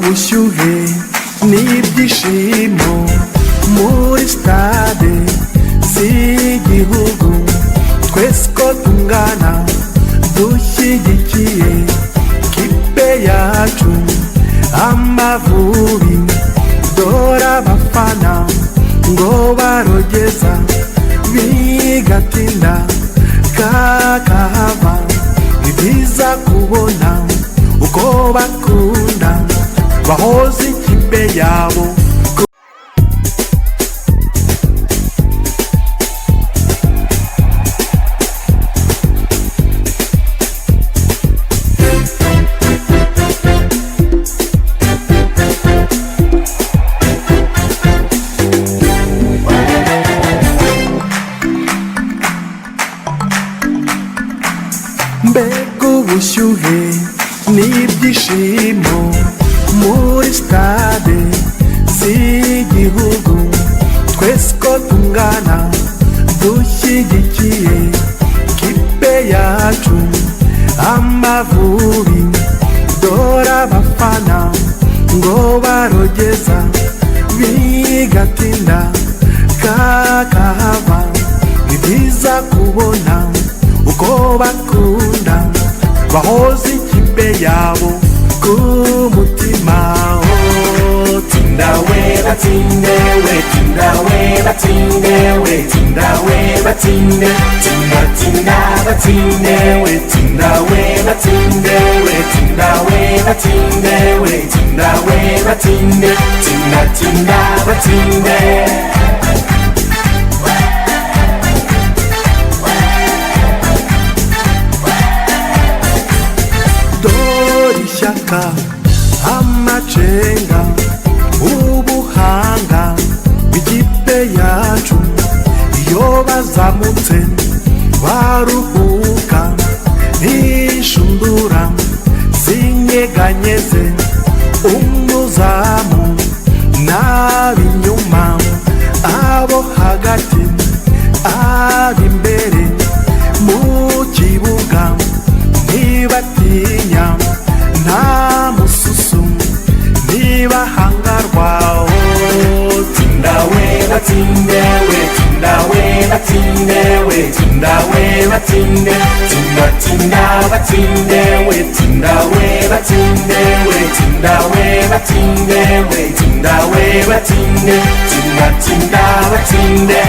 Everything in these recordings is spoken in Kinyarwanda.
ubushyuhe n'ibyishimo muri stade z'igihugu, twese ko tungana dushyigikiye kipe yacu Amavubi. Dore abafana ngo barogeza bigatinda kakahava, ni byiza kubona uko bakunda bahoza ikipe yabo. Mbega ubushyuhe n'ibyishimo muri stade z'igihugu, twese ko tungana dushyigikiye kipe yacu Amavubi. Dore abafana ngo barogeza bigatinda kakahava, ni byiza kubona uko bakunda bahoza ikipe yabo ku mutima. Tinda we batinde we, tinda we batinde we, tinda we batinde, tinda tinda batinde we, tinda we batinde we, tinda we batinde we, tinda we batinde, tinda tinda batinde. Ishyaka, amacenga, ubuhanga bw'ikipe yacu, iyo bazamutse baruhuka n'inshundura zinyeganyeze, umuzamu n'ab'inyuma, abo hagati ab'imbere mu kibuga ntibatinya, nta mususu ntibahangarwa. Tinda we batinde we, tinda we batinde we, tinda we batinde, tinda tinda batinde we, tinda we batinde we, tinda we batinde we, tinda we batinde, tinda tinda batinde.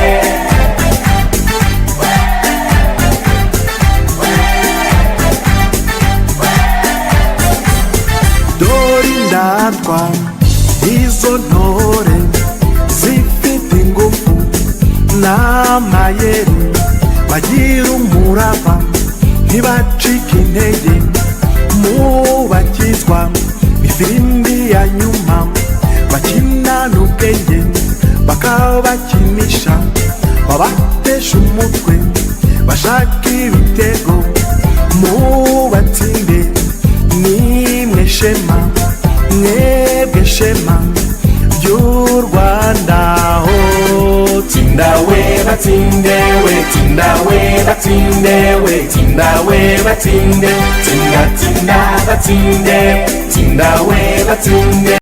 Indatwa izo ntore zifite ingufu n'amayeri, bagira umurava ntibacika intege mu bakizwa ifirimbi ya nyuma, bakinana ubwenge bakabakinisha, babatesha umutwe bashaka ibitego mu batsinde. Nimwe shema, mwebwe shema ry'u Rwanda. Tinda we batinde we, tinda we batinde we, tinda we batinde, tinda tinda batinde, tinda we batinde.